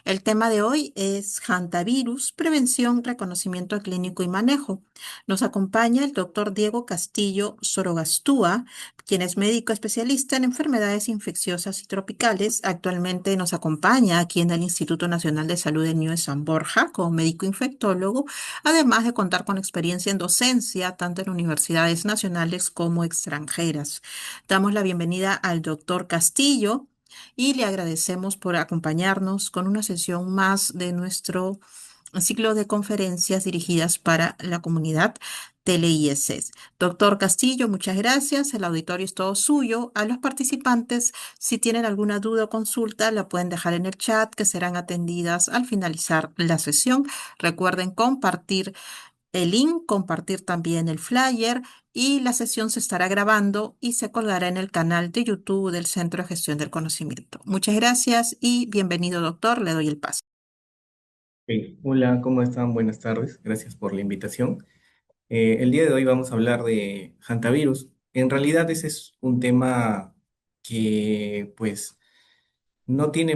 El tema de hoy es hantavirus, prevención, reconocimiento clínico y manejo. Nos acompaña el doctor Diego Castillo Sorogastúa, quien es médico especialista en enfermedades infecciosas y tropicales. Actualmente nos acompaña aquí en el Instituto Nacional de Salud de New San Borja como médico infectólogo, además de contar con experiencia en docencia tanto en universidades nacionales como extranjeras. Damos la bienvenida al doctor Castillo y le agradecemos por acompañarnos con una sesión más de nuestro ciclo de conferencias dirigidas para la comunidad TLIS. Doctor Castillo, muchas gracias. El auditorio es todo suyo. A los participantes, si tienen alguna duda o consulta, la pueden dejar en el chat, que serán atendidas al finalizar la sesión. Recuerden compartir el link, compartir también el flyer y la sesión se estará grabando y se colgará en el canal de YouTube del Centro de Gestión del Conocimiento. Muchas gracias y bienvenido, doctor. Le doy el paso. Hola, ¿cómo están? Buenas tardes. Gracias por la invitación. El día de hoy vamos a hablar de hantavirus. En realidad ese es un tema que pues no tiene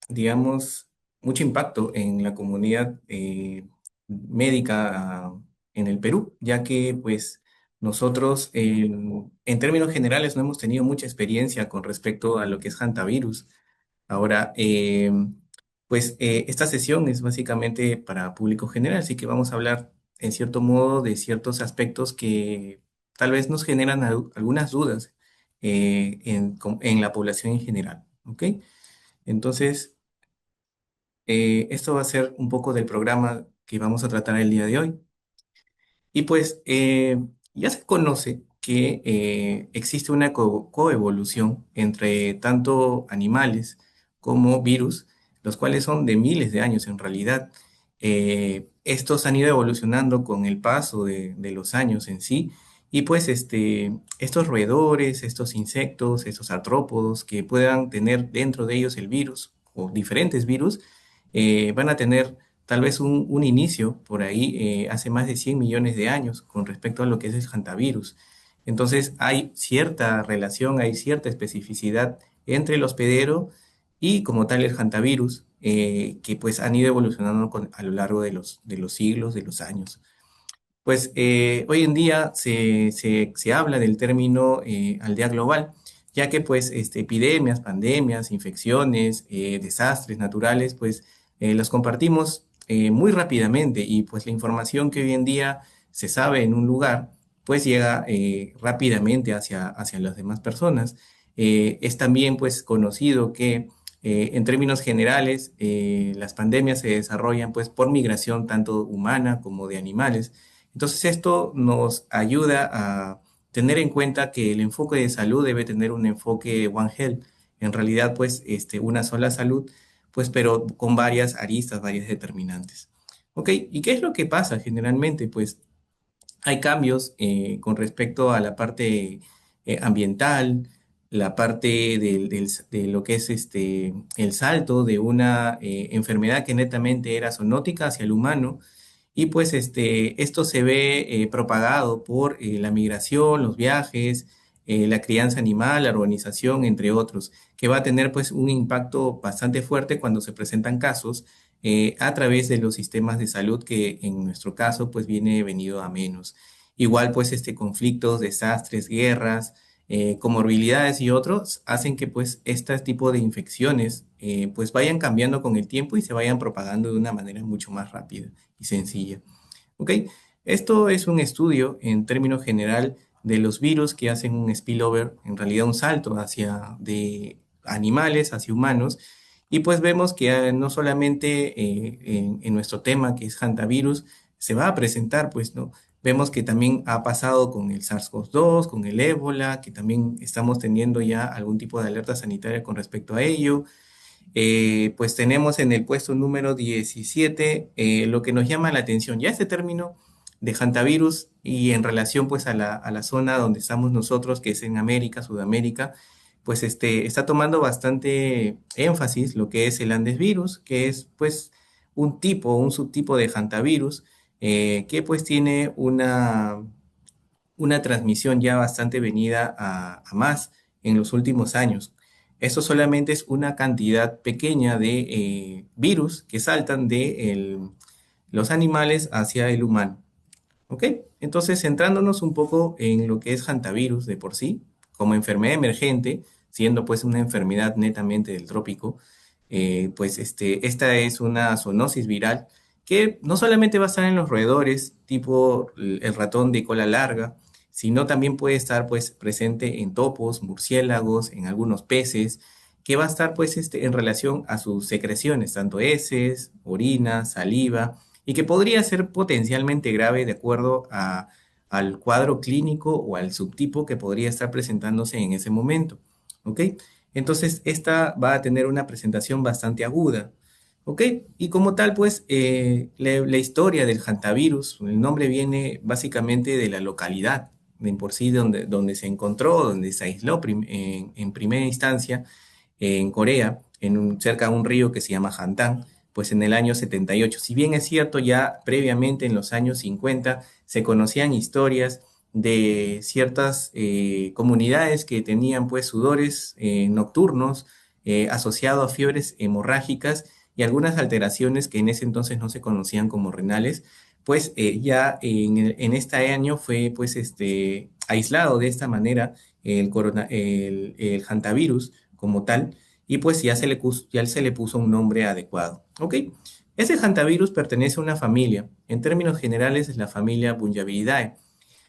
digamos, mucho impacto en la comunidad médica en el Perú, ya que pues nosotros en términos generales no hemos tenido mucha experiencia con respecto a lo que es hantavirus. Ahora, pues esta sesión es básicamente para público general, así que vamos a hablar en cierto modo de ciertos aspectos que tal vez nos generan algunas dudas en la población en general, ¿ok? Entonces, esto va a ser un poco del programa que vamos a tratar el día de hoy. Y pues ya se conoce que existe una coevolución entre tanto animales como virus, los cuales son de miles de años en realidad. Estos han ido evolucionando con el paso de los años en sí. Y pues estos roedores, estos insectos, estos artrópodos que puedan tener dentro de ellos el virus o diferentes virus, van a tener tal vez un inicio por ahí hace más de 100 millones de años con respecto a lo que es el hantavirus. Entonces hay cierta relación, hay cierta especificidad entre el hospedero y como tal el hantavirus, que pues han ido evolucionando a lo largo de los siglos, de los años. Pues hoy en día se habla del término aldea global, ya que pues epidemias, pandemias, infecciones, desastres naturales, pues los compartimos muy rápidamente y pues la información que hoy en día se sabe en un lugar, pues llega rápidamente hacia las demás personas. Es también pues conocido que en términos generales las pandemias se desarrollan pues por migración tanto humana como de animales. Entonces esto nos ayuda a tener en cuenta que el enfoque de salud debe tener un enfoque One Health. En realidad, pues, una sola salud, pues, pero con varias aristas, varias determinantes. ¿Ok? ¿Y qué es lo que pasa generalmente? Pues hay cambios con respecto a la parte ambiental, la parte de lo que es el salto de una enfermedad que netamente era zoonótica hacia el humano y pues esto se ve propagado por la migración, los viajes, la crianza animal, la urbanización, entre otros, que va a tener pues un impacto bastante fuerte cuando se presentan casos a través de los sistemas de salud que en nuestro caso pues viene venido a menos. Igual pues conflictos, desastres, guerras, comorbilidades y otros hacen que pues este tipo de infecciones pues vayan cambiando con el tiempo y se vayan propagando de una manera mucho más rápida y sencilla. ¿Ok? Esto es un estudio en términos general de los virus que hacen un spillover, en realidad un salto hacia de animales hacia humanos. Y pues vemos que no solamente en nuestro tema, que es hantavirus, se va a presentar, pues, ¿no? Vemos que también ha pasado con el SARS-CoV-2, con el ébola, que también estamos teniendo ya algún tipo de alerta sanitaria con respecto a ello. Pues tenemos en el puesto número 17 lo que nos llama la atención, ya este término de hantavirus y en relación pues a la zona donde estamos nosotros, que es en América, Sudamérica, pues está tomando bastante énfasis lo que es el Andes virus, que es pues un tipo, un subtipo de hantavirus, que pues tiene una transmisión ya bastante venida a más en los últimos años. Esto solamente es una cantidad pequeña de virus que saltan de los animales hacia el humano. ¿Ok? Entonces, centrándonos un poco en lo que es hantavirus de por sí, como enfermedad emergente, siendo pues una enfermedad netamente del trópico, pues esta es una zoonosis viral que no solamente va a estar en los roedores, tipo el ratón de cola larga, sino también puede estar pues presente en topos, murciélagos, en algunos peces, que va a estar pues en relación a sus secreciones, tanto heces, orina, saliva y que podría ser potencialmente grave de acuerdo al cuadro clínico o al subtipo que podría estar presentándose en ese momento. ¿Ok? Entonces, esta va a tener una presentación bastante aguda. ¿Ok? Y como tal, pues, la historia del hantavirus, el nombre viene básicamente de la localidad, de por sí donde se encontró, donde se aisló en primera instancia en Corea, cerca de un río que se llama Hantan, pues en el año 78. Si bien es cierto, ya previamente en los años 50 se conocían historias de ciertas comunidades que tenían pues sudores nocturnos asociados a fiebres hemorrágicas y algunas alteraciones que en ese entonces no se conocían como renales, pues ya en este año fue pues aislado de esta manera el hantavirus como tal, y pues ya se le puso un nombre adecuado. ¿Ok? Ese hantavirus pertenece a una familia, en términos generales es la familia Bunyavidae,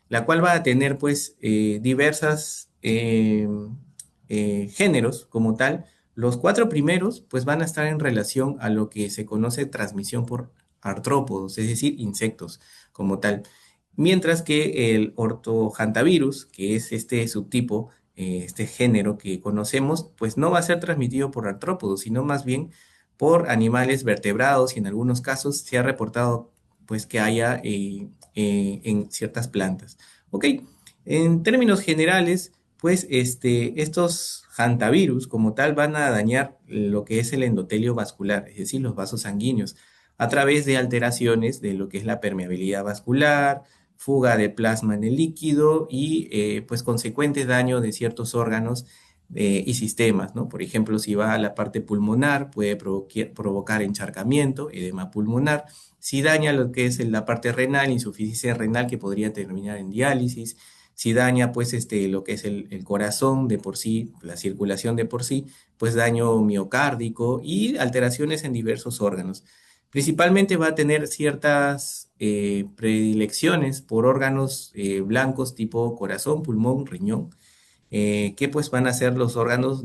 la cual va a tener pues diversas géneros como tal. Los cuatro primeros pues van a estar en relación a lo que se conoce transmisión por artrópodos, es decir, insectos como tal. Mientras que el ortohantavirus, que es este subtipo, este género que conocemos, pues no va a ser transmitido por artrópodos, sino más bien por animales vertebrados y en algunos casos se ha reportado pues que haya en ciertas plantas. Ok, en términos generales, pues estos hantavirus como tal van a dañar lo que es el endotelio vascular, es decir, los vasos sanguíneos, a través de alteraciones de lo que es la permeabilidad vascular, fuga de plasma en el líquido y pues consecuente daño de ciertos órganos y sistemas, ¿no? Por ejemplo, si va a la parte pulmonar, puede provocar encharcamiento, edema pulmonar. Si daña lo que es la parte renal, insuficiencia renal que podría terminar en diálisis. Si daña pues lo que es el corazón de por sí, la circulación de por sí, pues daño miocárdico y alteraciones en diversos órganos. Principalmente va a tener ciertas predilecciones por órganos blancos tipo corazón, pulmón, riñón, que pues van a ser los órganos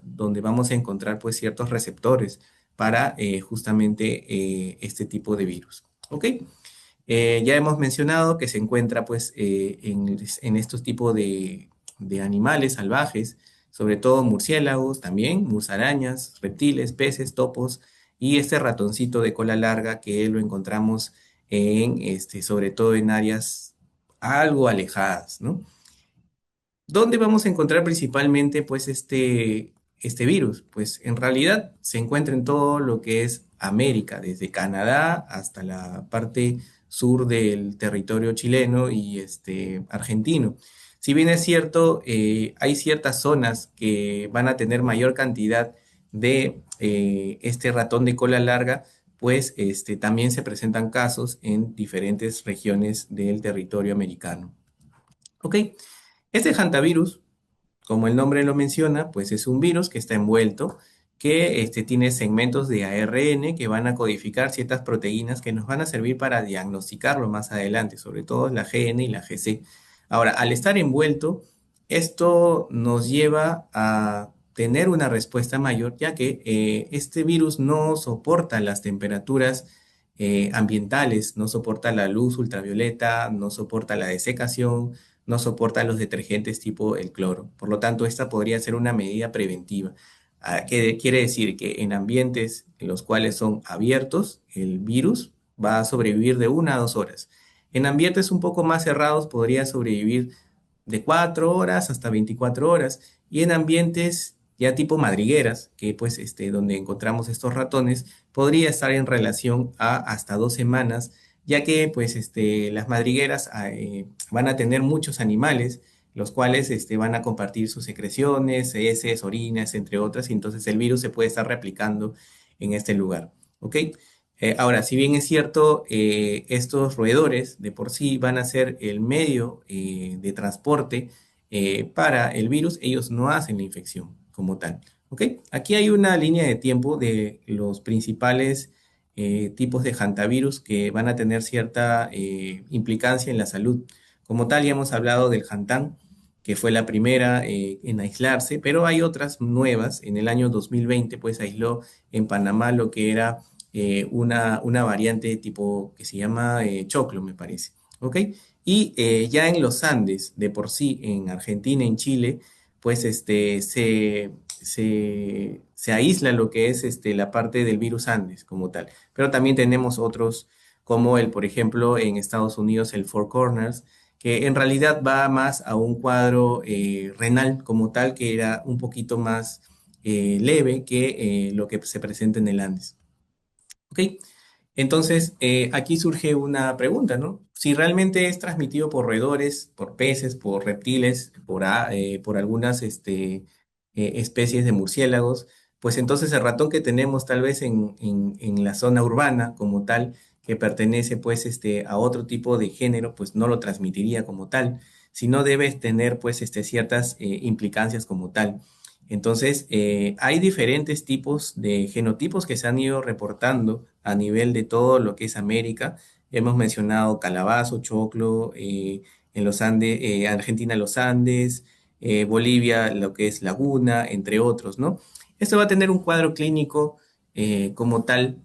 donde vamos a encontrar pues ciertos receptores para justamente este tipo de virus. ¿Ok? Ya hemos mencionado que se encuentra pues en estos tipos de animales salvajes, sobre todo murciélagos también, musarañas, reptiles, peces, topos y este ratoncito de cola larga que lo encontramos sobre todo en áreas algo alejadas, ¿no? ¿Dónde vamos a encontrar principalmente pues este virus? Pues en realidad se encuentra en todo lo que es América, desde Canadá hasta la parte sur del territorio chileno y argentino. Si bien es cierto, hay ciertas zonas que van a tener mayor cantidad de este ratón de cola larga, pues también se presentan casos en diferentes regiones del territorio americano. ¿Ok? Este hantavirus, como el nombre lo menciona, pues es un virus que está envuelto, que tiene segmentos de ARN que van a codificar ciertas proteínas que nos van a servir para diagnosticarlo más adelante, sobre todo la GN y la GC. Ahora, al estar envuelto, esto nos lleva a tener una respuesta mayor, ya que este virus no soporta las temperaturas ambientales, no soporta la luz ultravioleta, no soporta la desecación, no soporta los detergentes tipo el cloro. Por lo tanto, esta podría ser una medida preventiva. ¿Qué quiere decir? Que en ambientes en los cuales son abiertos, el virus va a sobrevivir de 1 a 2 horas. En ambientes un poco más cerrados podría sobrevivir de 4 horas hasta 24 horas. Y en ambientes ya tipo madrigueras, que pues donde encontramos estos ratones, podría estar en relación a hasta 2 semanas, ya que pues las madrigueras van a tener muchos animales, los cuales van a compartir sus secreciones, heces, orinas, entre otras, y entonces el virus se puede estar replicando en este lugar. ¿Ok? Ahora, si bien es cierto, estos roedores de por sí van a ser el medio de transporte para el virus, ellos no hacen la infección como tal. ¿Ok? Aquí hay una línea de tiempo de los principales tipos de hantavirus que van a tener cierta implicancia en la salud. Como tal, ya hemos hablado del Hantan, que fue la primera en aislarse, pero hay otras nuevas. En el año 2020, pues aisló en Panamá lo que era una variante tipo que se llama choclo, me parece. ¿Ok? Y ya en los Andes, de por sí, en Argentina, en Chile, pues se aísla lo que es la parte del virus Andes como tal. Pero también tenemos otros, como el, por ejemplo, en Estados Unidos, el Four Corners, que en realidad va más a un cuadro renal como tal, que era un poquito más leve que lo que se presenta en el Andes. ¿Ok? Entonces, aquí surge una pregunta, ¿no? Si realmente es transmitido por roedores, por peces, por reptiles, por algunas especies de murciélagos, pues entonces el ratón que tenemos tal vez en la zona urbana como tal, que pertenece pues a otro tipo de género, pues no lo transmitiría como tal, sino debe tener pues ciertas implicancias como tal. Entonces, hay diferentes tipos de genotipos que se han ido reportando a nivel de todo lo que es América. Hemos mencionado calabazo, choclo, en los Andes, Argentina los Andes, Bolivia lo que es laguna, entre otros, ¿no? Esto va a tener un cuadro clínico como tal.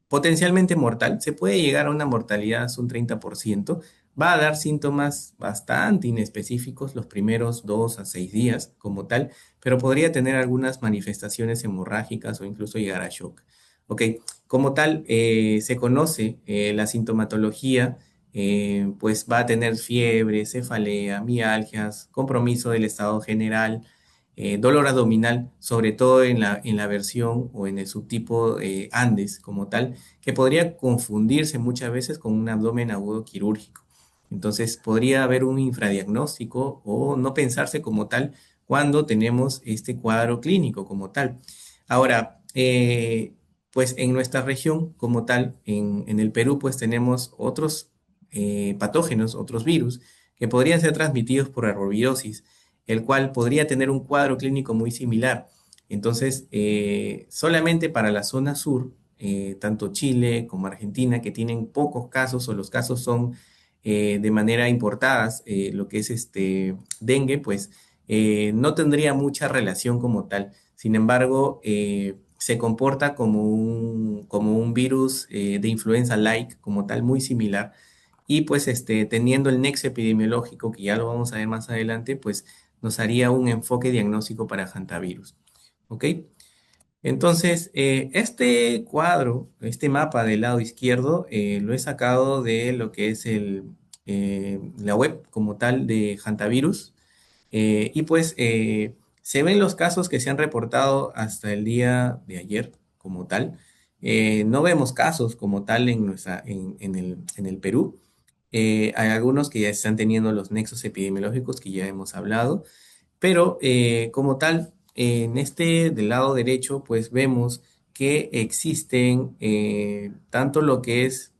Potencialmente mortal, se puede llegar a una mortalidad de un 30%, va a dar síntomas bastante inespecíficos los primeros 2 a 6 días como tal, pero podría tener algunas manifestaciones hemorrágicas o incluso llegar a shock. Ok, como tal, se conoce la sintomatología, pues va a tener fiebre, cefalea, mialgias, compromiso del estado general, dolor abdominal, sobre todo en la versión o en el subtipo Andes como tal, que podría confundirse muchas veces con un abdomen agudo quirúrgico. Entonces podría haber un infradiagnóstico o no pensarse como tal cuando tenemos este cuadro clínico como tal. Ahora, pues en nuestra región como tal, en el Perú, pues tenemos otros patógenos, otros virus, que podrían ser transmitidos por arbovirosis, el cual podría tener un cuadro clínico muy similar. Entonces, solamente para la zona sur, tanto Chile como Argentina, que tienen pocos casos o los casos son de manera importadas, lo que es dengue, pues no tendría mucha relación como tal. Sin embargo, se comporta como un virus de influenza-like, como tal, muy similar. Y pues teniendo el nexo epidemiológico, que ya lo vamos a ver más adelante, pues nos haría un enfoque diagnóstico para hantavirus. ¿Ok? Entonces, este cuadro, este mapa del lado izquierdo, lo he sacado de lo que es la web como tal de hantavirus. Y pues se ven los casos que se han reportado hasta el día de ayer como tal. No vemos casos como tal en el Perú. Hay algunos que ya están teniendo los nexos epidemiológicos que ya hemos hablado. Pero como tal, en del lado derecho, pues vemos que existen tanto lo que es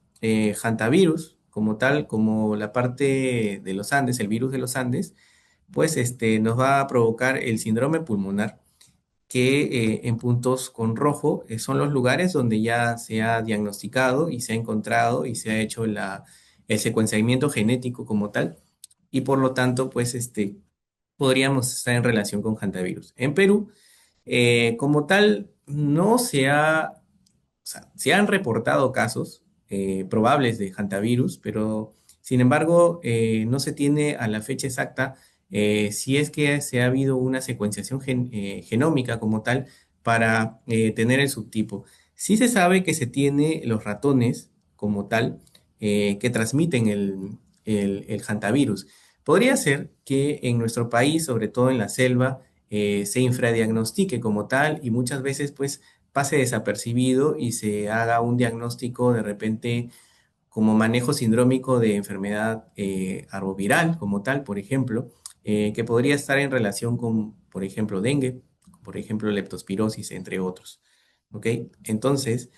hantavirus como tal, como la parte de los Andes, el virus de los Andes, pues nos va a provocar el síndrome pulmonar, que en puntos con rojo son los lugares donde ya se ha diagnosticado y se ha encontrado y se ha hecho el secuenciamiento genético como tal, y por lo tanto, pues podríamos estar en relación con hantavirus. En Perú, como tal, no se ha, o sea, se han reportado casos probables de hantavirus, pero sin embargo, no se tiene a la fecha exacta si es que se ha habido una secuenciación genómica como tal para tener el subtipo. Sí se sabe que se tiene los ratones como tal que transmiten el hantavirus. Podría ser que en nuestro país, sobre todo en la selva, se infradiagnostique como tal y muchas veces pues pase desapercibido y se haga un diagnóstico de repente como manejo sindrómico de enfermedad arboviral como tal, por ejemplo, que podría estar en relación con, por ejemplo, dengue, por ejemplo, leptospirosis, entre otros. ¿Ok? Entonces,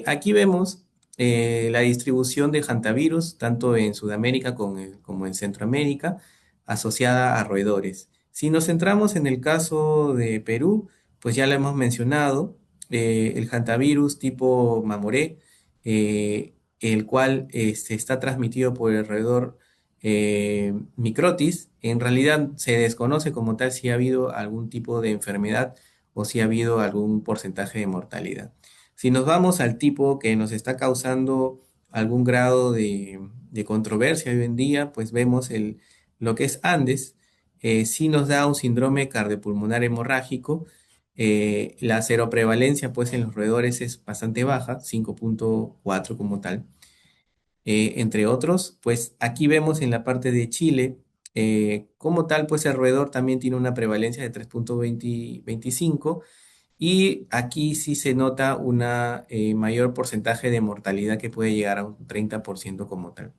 aquí vemos la distribución de hantavirus, tanto en Sudamérica como en Centroamérica, asociada a roedores. Si nos centramos en el caso de Perú, pues ya lo hemos mencionado, el hantavirus tipo Mamoré, el cual se está transmitido por el roedor Microtis, en realidad se desconoce como tal si ha habido algún tipo de enfermedad o si ha habido algún porcentaje de mortalidad. Si nos vamos al tipo que nos está causando algún grado de controversia hoy en día, pues vemos lo que es Andes, sí nos da un síndrome cardiopulmonar hemorrágico. La seroprevalencia pues en los roedores es bastante baja, 5,4 como tal. Entre otros, pues aquí vemos en la parte de Chile, como tal, pues el roedor también tiene una prevalencia de 3,25 y aquí sí se nota una mayor porcentaje de mortalidad que puede llegar a un 30% como tal.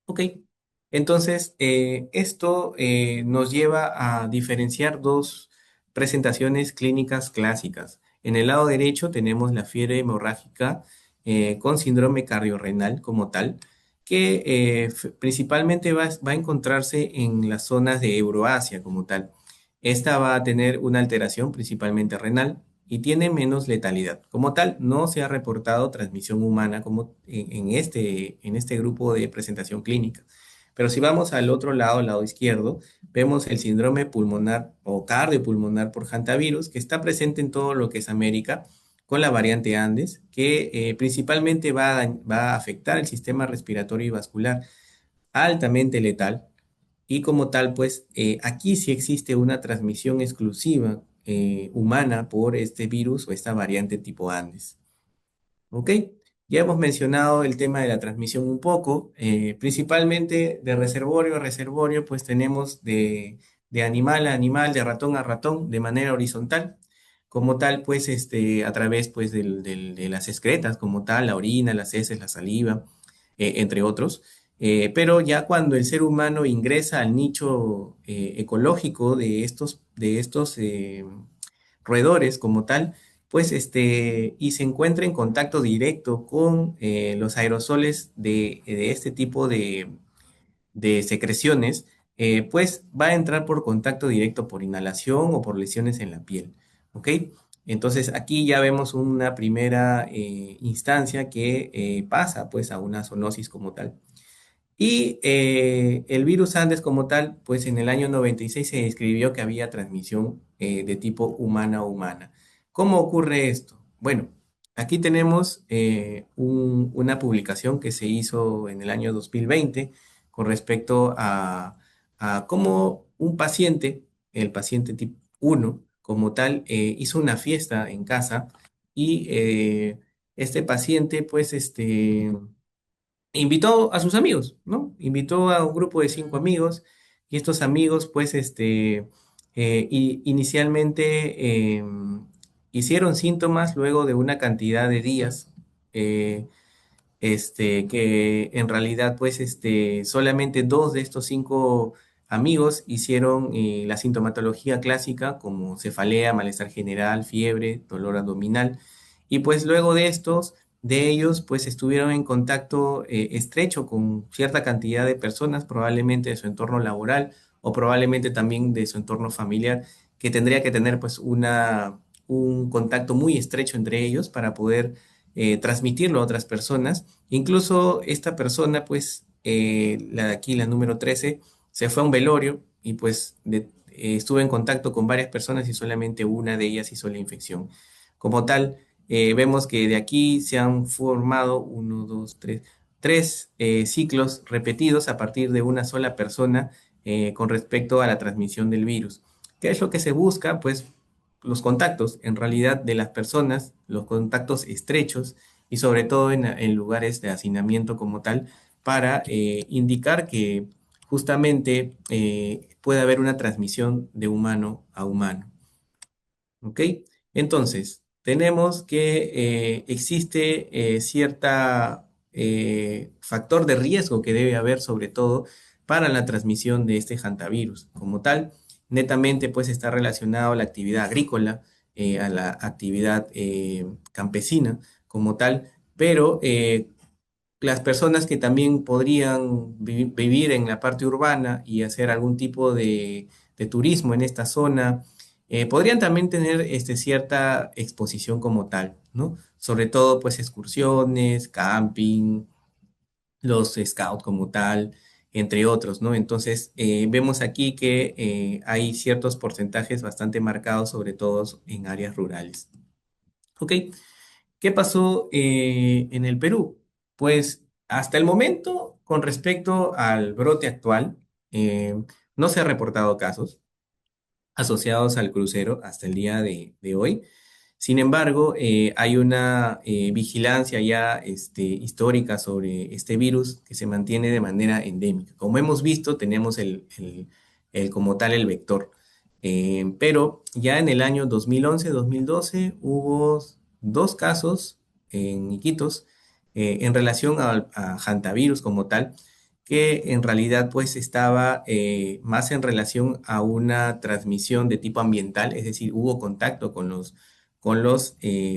Ok, entonces esto nos lleva a diferenciar dos presentaciones clínicas clásicas. En el lado derecho tenemos la fiebre hemorrágica con síndrome cardiorrenal como tal, que principalmente va a encontrarse en las zonas de Euroasia como tal. Esta va a tener una alteración principalmente renal y tiene menos letalidad. Como tal, no se ha reportado transmisión humana como en este grupo de presentación clínica. Pero si vamos al otro lado, al lado izquierdo, vemos el síndrome pulmonar o cardiopulmonar por hantavirus, que está presente en todo lo que es América, con la variante Andes, que principalmente va a afectar el sistema respiratorio y vascular, altamente letal, y como tal, pues aquí sí existe una transmisión exclusiva humana por este virus o esta variante tipo Andes. ¿Ok? Ya hemos mencionado el tema de la transmisión un poco, principalmente de reservorio a reservorio, pues tenemos de animal a animal, de ratón a ratón, de manera horizontal. Como tal, pues a través pues, de las excretas, como tal, la orina, las heces, la saliva, entre otros. Pero ya cuando el ser humano ingresa al nicho ecológico de estos roedores como tal, pues y se encuentra en contacto directo con los aerosoles de este tipo de secreciones, pues va a entrar por contacto directo por inhalación o por lesiones en la piel, ¿ok? Entonces aquí ya vemos una primera instancia que pasa pues a una zoonosis como tal. Y el virus Andes como tal, pues en el año 96 se describió que había transmisión de tipo humana a humana. ¿Cómo ocurre esto? Bueno, aquí tenemos una publicación que se hizo en el año 2020 con respecto a cómo un paciente, el paciente tipo 1, como tal, hizo una fiesta en casa y este paciente, pues, invitó a sus amigos, ¿no? Invitó a un grupo de 5 amigos y estos amigos, pues, inicialmente hicieron síntomas luego de una cantidad de días, eh, que en realidad, pues, solamente 2 de estos 5 amigos hicieron la sintomatología clásica como cefalea, malestar general, fiebre, dolor abdominal. Y pues luego de ellos, pues estuvieron en contacto estrecho con cierta cantidad de personas, probablemente de su entorno laboral o probablemente también de su entorno familiar, que tendría que tener pues un contacto muy estrecho entre ellos para poder transmitirlo a otras personas. Incluso esta persona, pues, la de aquí, la número 13, se fue a un velorio y pues estuvo en contacto con varias personas y solamente una de ellas hizo la infección. Como tal, vemos que de aquí se han formado uno, dos, tres ciclos repetidos a partir de una sola persona con respecto a la transmisión del virus. ¿Qué es lo que se busca? Pues los contactos, en realidad, de las personas, los contactos estrechos y sobre todo en lugares de hacinamiento como tal, para indicar que justamente puede haber una transmisión de humano a humano. ¿Ok? Entonces, tenemos que existe cierta factor de riesgo que debe haber sobre todo para la transmisión de este hantavirus. Como tal, netamente pues está relacionado a la actividad agrícola, a la actividad campesina como tal, pero las personas que también podrían vivir en la parte urbana y hacer algún tipo de turismo en esta zona, podrían también tener cierta exposición como tal, ¿no? Sobre todo, pues, excursiones, camping, los scouts como tal, entre otros, ¿no? Entonces, vemos aquí que hay ciertos porcentajes bastante marcados, sobre todo en áreas rurales. ¿Ok? ¿Qué pasó en el Perú? Pues hasta el momento, con respecto al brote actual, no se ha reportado casos asociados al crucero hasta el día de hoy. Sin embargo, hay una vigilancia ya histórica sobre este virus que se mantiene de manera endémica. Como hemos visto, tenemos como tal el vector. Pero ya en el año 2011-2012 hubo dos casos en Iquitos en relación a hantavirus como tal, que en realidad pues estaba más en relación a una transmisión de tipo ambiental, es decir, hubo contacto con los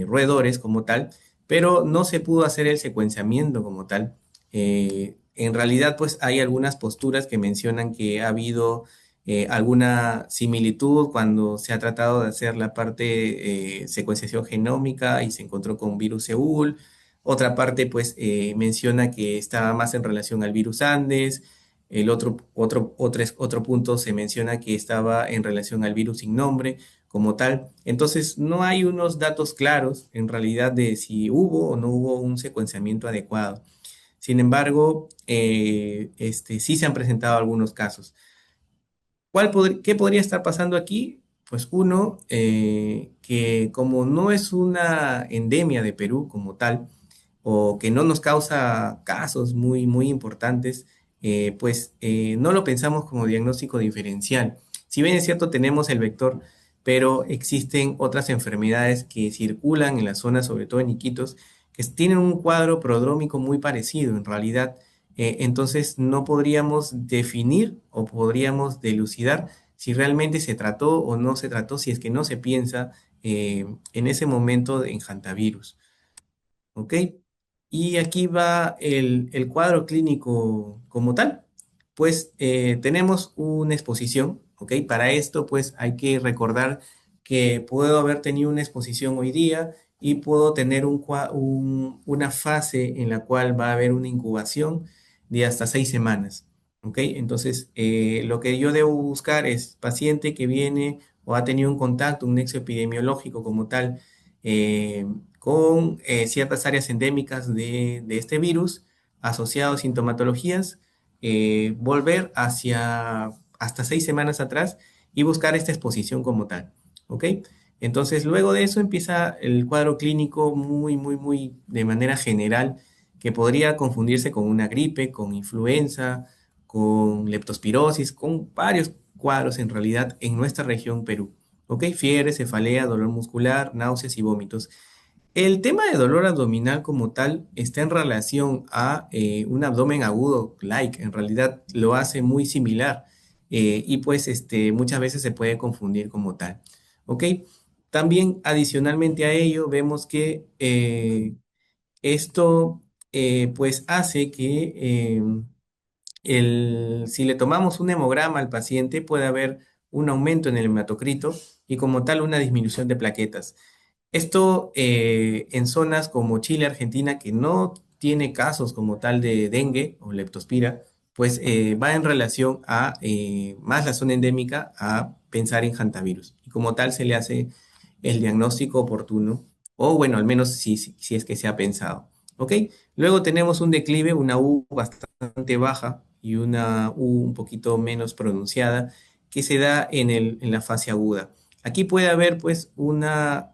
roedores como tal, pero no se pudo hacer el secuenciamiento como tal. En realidad, pues hay algunas posturas que mencionan que ha habido alguna similitud cuando se ha tratado de hacer la parte secuenciación genómica y se encontró con virus Seúl. Otra parte, pues, menciona que estaba más en relación al virus Andes. El otro punto se menciona que estaba en relación al virus sin nombre como tal. Entonces, no hay unos datos claros en realidad de si hubo o no hubo un secuenciamiento adecuado. Sin embargo, sí se han presentado algunos casos. ¿Qué podría estar pasando aquí? Pues uno, que como no es una endemia de Perú como tal, o que no nos causa casos muy, muy importantes, pues no lo pensamos como diagnóstico diferencial. Si bien es cierto, tenemos el vector, pero existen otras enfermedades que circulan en la zona, sobre todo en Iquitos, que tienen un cuadro prodrómico muy parecido en realidad. Entonces no podríamos definir o podríamos delucidar si realmente se trató o no se trató, si es que no se piensa en ese momento en hantavirus. ¿Ok? Y aquí va el cuadro clínico como tal. Pues tenemos una exposición, ¿ok? Para esto, pues hay que recordar que puedo haber tenido una exposición hoy día y puedo tener una fase en la cual va a haber una incubación de hasta 6 semanas, ¿ok? Entonces, lo que yo debo buscar es paciente que viene o ha tenido un contacto, un nexo epidemiológico como tal, eh, con ciertas áreas endémicas de este virus asociados a sintomatologías, volver hacia hasta 6 semanas atrás y buscar esta exposición como tal. ¿Ok? Entonces, luego de eso empieza el cuadro clínico muy, muy, muy de manera general, que podría confundirse con una gripe, con influenza, con leptospirosis, con varios cuadros en realidad en nuestra región Perú. ¿Ok? Fiebre, cefalea, dolor muscular, náuseas y vómitos. El tema de dolor abdominal como tal está en relación a un abdomen agudo, like, en realidad lo hace muy similar y pues muchas veces se puede confundir como tal. ¿Ok? También adicionalmente a ello vemos que esto pues hace que si le tomamos un hemograma al paciente puede haber un aumento en el hematocrito y como tal una disminución de plaquetas. Esto en zonas como Chile, Argentina, que no tiene casos como tal de dengue o leptospira, pues va en relación a más la zona endémica a pensar en hantavirus. Y como tal se le hace el diagnóstico oportuno, o bueno, al menos si es que se ha pensado. ¿Ok? Luego tenemos un declive, una U bastante baja y una U un poquito menos pronunciada que se da en la fase aguda. Aquí puede haber pues una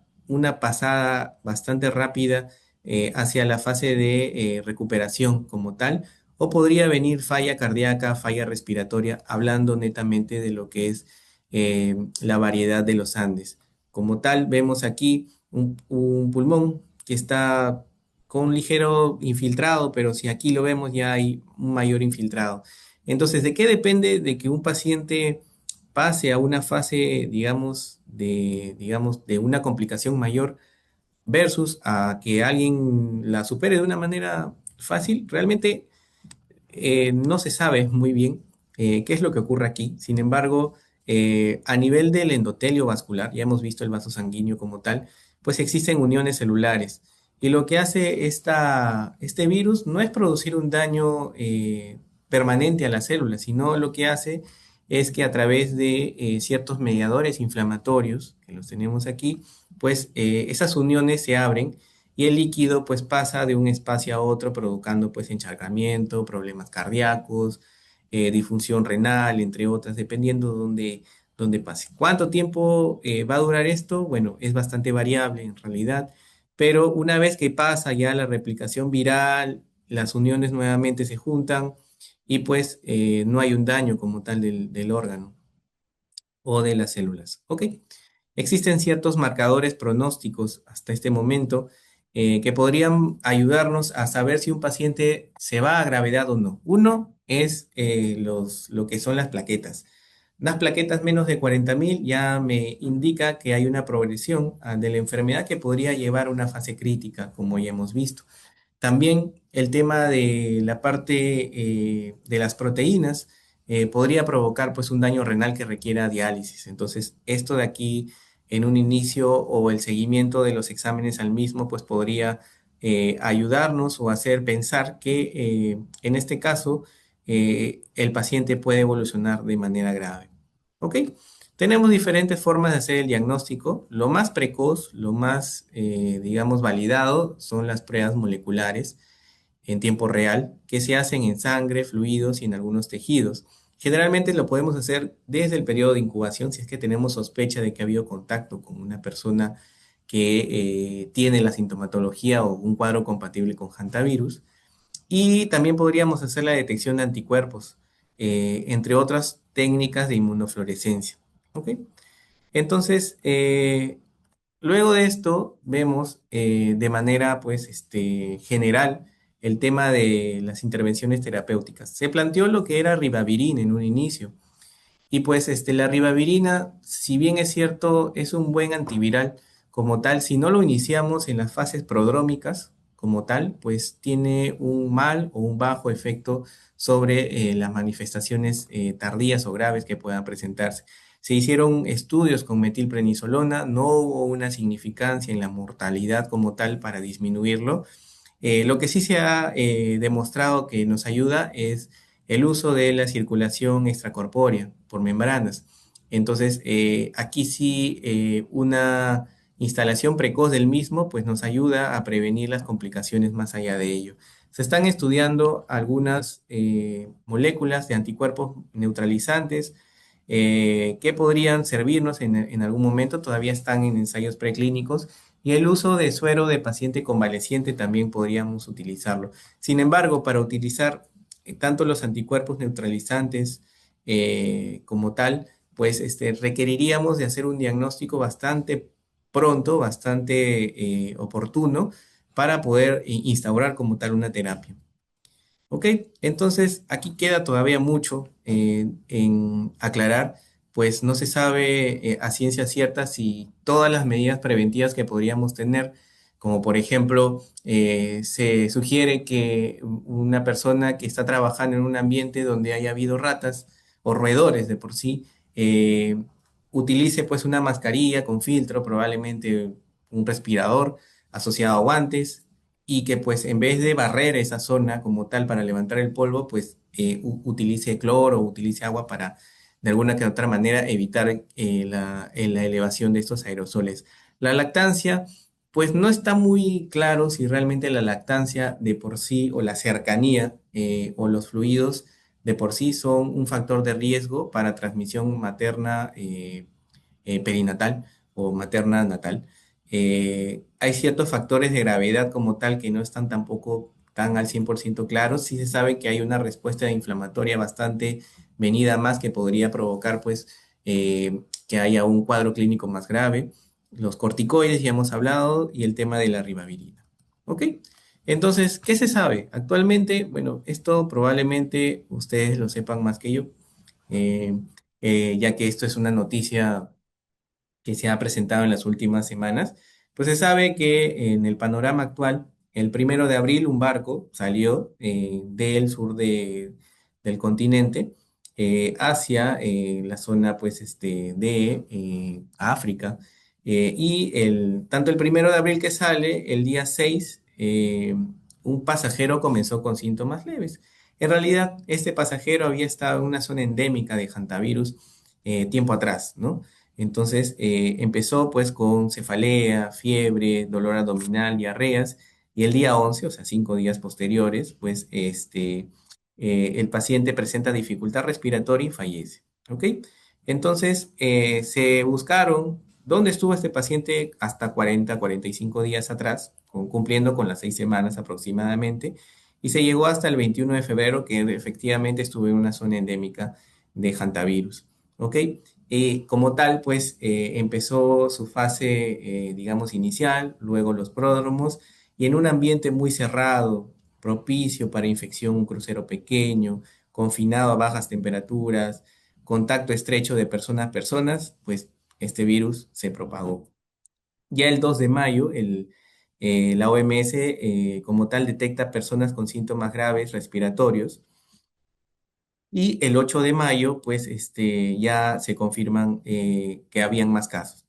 pasada bastante rápida hacia la fase de recuperación como tal, o podría venir falla cardíaca, falla respiratoria, hablando netamente de lo que es la variedad de los Andes. Como tal, vemos aquí un pulmón que está con un ligero infiltrado, pero si aquí lo vemos ya hay un mayor infiltrado. Entonces, ¿de qué depende de que un paciente pase a una fase, digamos, de una complicación mayor versus a que alguien la supere de una manera fácil? Realmente no se sabe muy bien qué es lo que ocurre aquí. Sin embargo, a nivel del endotelio vascular, ya hemos visto el vaso sanguíneo como tal, pues existen uniones celulares. Y lo que hace este virus no es producir un daño permanente a la célula, sino lo que hace es que a través de ciertos mediadores inflamatorios, que los tenemos aquí, pues esas uniones se abren y el líquido pues pasa de un espacio a otro provocando pues encharcamiento, problemas cardíacos, disfunción renal, entre otras, dependiendo dónde pase. ¿Cuánto tiempo va a durar esto? Bueno, es bastante variable en realidad, pero una vez que pasa ya la replicación viral, las uniones nuevamente se juntan y pues no hay un daño como tal del órgano o de las células. ¿Ok? Existen ciertos marcadores pronósticos hasta este momento que podrían ayudarnos a saber si un paciente se va a gravedad o no. Uno es lo que son las plaquetas. Unas plaquetas menos de 40.000 ya me indica que hay una progresión de la enfermedad que podría llevar a una fase crítica, como ya hemos visto. También el tema de la parte de las proteínas podría provocar pues un daño renal que requiera diálisis. Entonces, esto de aquí en un inicio o el seguimiento de los exámenes al mismo pues podría ayudarnos o hacer pensar que en este caso el paciente puede evolucionar de manera grave. ¿Ok? Tenemos diferentes formas de hacer el diagnóstico. Lo más precoz, lo más, digamos, validado son las pruebas moleculares en tiempo real que se hacen en sangre, fluidos y en algunos tejidos. Generalmente lo podemos hacer desde el periodo de incubación si es que tenemos sospecha de que ha habido contacto con una persona que tiene la sintomatología o un cuadro compatible con hantavirus. Y también podríamos hacer la detección de anticuerpos, entre otras técnicas de inmunofluorescencia. ¿Ok? Entonces, luego de esto, vemos de manera pues, general el tema de las intervenciones terapéuticas. Se planteó lo que era ribavirin en un inicio. Y pues la ribavirina, si bien es cierto, es un buen antiviral como tal, si no lo iniciamos en las fases prodrómicas como tal, pues tiene un mal o un bajo efecto sobre las manifestaciones tardías o graves que puedan presentarse. Se hicieron estudios con metilprednisolona, no hubo una significancia en la mortalidad como tal para disminuirlo. Lo que sí se ha demostrado que nos ayuda es el uso de la circulación extracorpórea por membranas. Entonces, aquí sí una instalación precoz del mismo pues nos ayuda a prevenir las complicaciones más allá de ello. Se están estudiando algunas moléculas de anticuerpos neutralizantes que podrían servirnos en algún momento, todavía están en ensayos preclínicos y el uso de suero de paciente convaleciente también podríamos utilizarlo. Sin embargo, para utilizar tanto los anticuerpos neutralizantes como tal, pues requeriríamos de hacer un diagnóstico bastante pronto, bastante oportuno, para poder instaurar como tal una terapia. ¿Ok? Entonces, aquí queda todavía mucho en aclarar, pues no se sabe a ciencia cierta si todas las medidas preventivas que podríamos tener, como por ejemplo, se sugiere que una persona que está trabajando en un ambiente donde haya habido ratas o roedores de por sí, utilice pues una mascarilla con filtro, probablemente un respirador asociado a guantes y que pues en vez de barrer esa zona como tal para levantar el polvo, pues utilice cloro o utilice agua para de alguna que otra manera evitar la elevación de estos aerosoles. La lactancia, pues no está muy claro si realmente la lactancia de por sí o la cercanía o los fluidos de por sí son un factor de riesgo para transmisión materna perinatal o materna natal. Hay ciertos factores de gravedad como tal que no están tampoco tan al 100% claros. Sí se sabe que hay una respuesta inflamatoria bastante venida más que podría provocar pues que haya un cuadro clínico más grave. Los corticoides ya hemos hablado y el tema de la ribavirina. ¿Ok? Entonces, ¿qué se sabe? Actualmente, bueno, esto probablemente ustedes lo sepan más que yo, eh, ya que esto es una noticia que se ha presentado en las últimas semanas, pues se sabe que en el panorama actual, el 1 de abril, un barco salió del sur del continente hacia la zona, pues, de África. Tanto el 1 de abril que sale, el día 6, un pasajero comenzó con síntomas leves. En realidad, este pasajero había estado en una zona endémica de hantavirus tiempo atrás, ¿no? Entonces empezó pues con cefalea, fiebre, dolor abdominal, diarreas, y el día 11, o sea, 5 días posteriores, pues el paciente presenta dificultad respiratoria y fallece. ¿Ok? Entonces se buscaron dónde estuvo este paciente hasta 45 días atrás, cumpliendo con las 6 semanas aproximadamente, y se llegó hasta el 21 de febrero, que efectivamente estuvo en una zona endémica de hantavirus. ¿Ok? Como tal, pues empezó su fase, digamos, inicial, luego los pródromos, y en un ambiente muy cerrado, propicio para infección, un crucero pequeño, confinado a bajas temperaturas, contacto estrecho de personas a personas, pues este virus se propagó. Ya el 2 de mayo, la OMS como tal detecta personas con síntomas graves respiratorios, y el 8 de mayo, pues ya se confirman que habían más casos.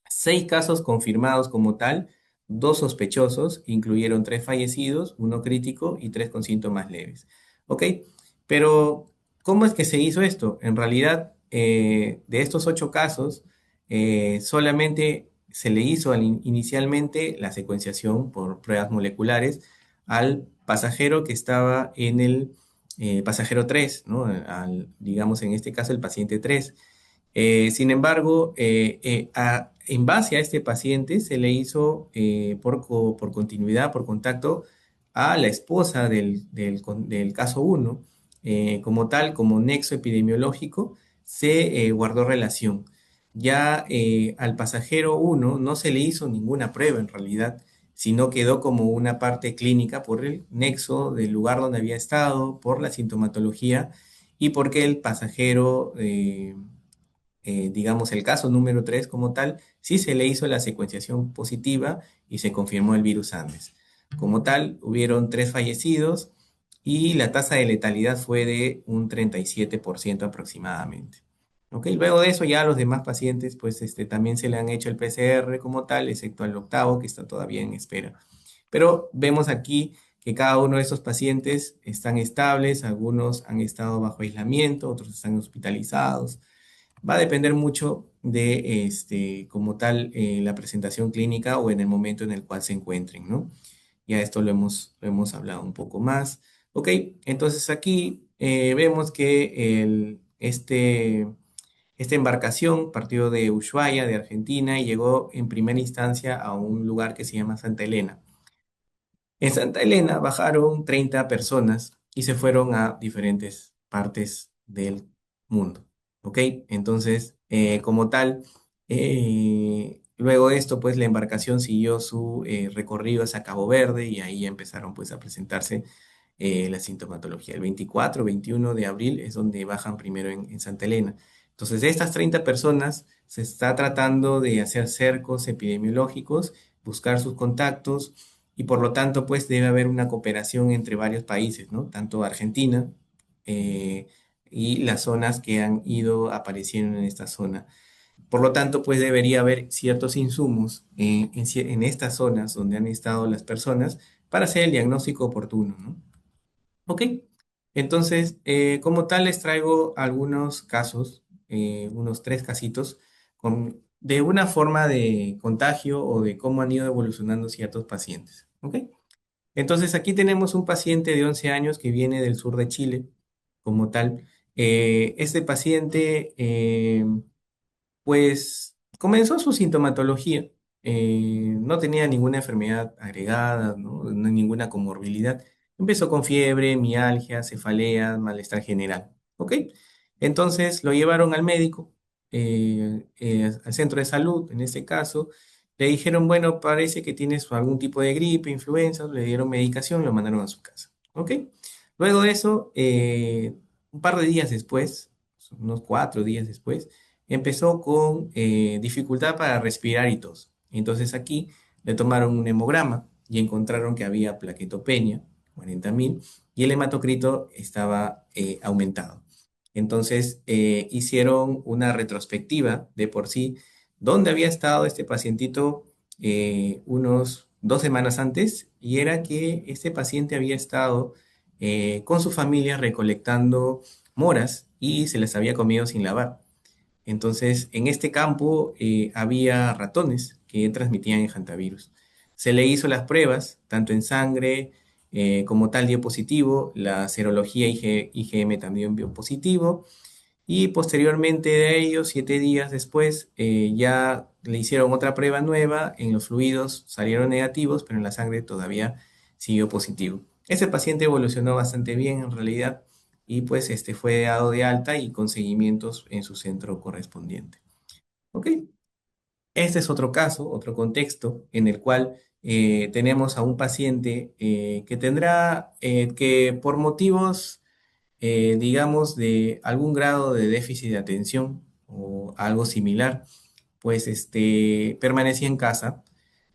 6 casos confirmados como tal, 2 sospechosos, incluyeron 3 fallecidos, uno crítico y 3 con síntomas leves. ¿Ok? Pero, ¿cómo es que se hizo esto? En realidad, de estos 8 casos, solamente se le hizo inicialmente la secuenciación por pruebas moleculares al pasajero que estaba en el pasajero 3, ¿no? Digamos en este caso el paciente 3. Sin embargo, en base a este paciente se le hizo por continuidad, por contacto, a la esposa del caso 1. Como tal, como nexo epidemiológico, se guardó relación. Ya al pasajero 1 no se le hizo ninguna prueba en realidad, sino quedó como una parte clínica por el nexo del lugar donde había estado, por la sintomatología y porque el pasajero digamos, el caso número 3 como tal, sí se le hizo la secuenciación positiva y se confirmó el virus Andes. Como tal, hubieron 3 fallecidos y la tasa de letalidad fue de un 37% aproximadamente. ¿Ok? Luego de eso ya a los demás pacientes pues también se le han hecho el PCR como tal, excepto al octavo que está todavía en espera. Pero vemos aquí que cada uno de esos pacientes están estables, algunos han estado bajo aislamiento, otros están hospitalizados. Va a depender mucho de, como tal, la presentación clínica o en el momento en el cual se encuentren, ¿no? Ya esto lo hemos hablado un poco más. Ok, entonces aquí vemos que esta embarcación partió de Ushuaia, de Argentina, y llegó en primera instancia a un lugar que se llama Santa Elena. En Santa Elena bajaron 30 personas y se fueron a diferentes partes del mundo. ¿Ok? Entonces, como tal, luego de esto, pues la embarcación siguió su recorrido hacia Cabo Verde y ahí empezaron pues a presentarse la sintomatología. El 24, 21 de abril es donde bajan primero en Santa Elena. Entonces, de estas 30 personas se está tratando de hacer cercos epidemiológicos, buscar sus contactos y por lo tanto, pues debe haber una cooperación entre varios países, ¿no? Tanto Argentina eh, y las zonas que han ido apareciendo en esta zona. Por lo tanto, pues debería haber ciertos insumos en estas zonas donde han estado las personas para hacer el diagnóstico oportuno, ¿no? Ok, entonces, como tal, les traigo algunos casos, unos 3 casitos, de una forma de contagio o de cómo han ido evolucionando ciertos pacientes. ¿Ok? Entonces, aquí tenemos un paciente de 11 años que viene del sur de Chile, como tal. Este paciente pues comenzó su sintomatología. No tenía ninguna enfermedad agregada, ¿no? No ninguna comorbilidad. Empezó con fiebre, mialgia, cefalea, malestar general. ¿Ok? Entonces lo llevaron al médico, al centro de salud, en este caso, Le dijeron, bueno, parece que tienes algún tipo de gripe, influenza, le dieron medicación, lo mandaron a su casa. ¿Ok? Luego de eso, un par de días después, unos 4 días después, empezó con dificultad para respirar y tos. Entonces aquí le tomaron un hemograma y encontraron que había plaquetopenia, 40.000, y el hematocrito estaba aumentado. Entonces hicieron una retrospectiva de por sí dónde había estado este pacientito unos 2 semanas antes, y era que este paciente había estado con su familia recolectando moras y se las había comido sin lavar. Entonces, en este campo había ratones que transmitían el hantavirus. Se le hizo las pruebas, tanto en sangre como tal dio positivo, la serología IgM también dio positivo, y posteriormente de ello, 7 días después, ya le hicieron otra prueba nueva, en los fluidos salieron negativos, pero en la sangre todavía siguió positivo. Ese paciente evolucionó bastante bien en realidad, y pues fue dado de alta y con seguimientos en su centro correspondiente. ¿Ok? Este es otro caso, otro contexto en el cual tenemos a un paciente que tendrá que por motivos digamos, de algún grado de déficit de atención o algo similar, pues permanecía en casa,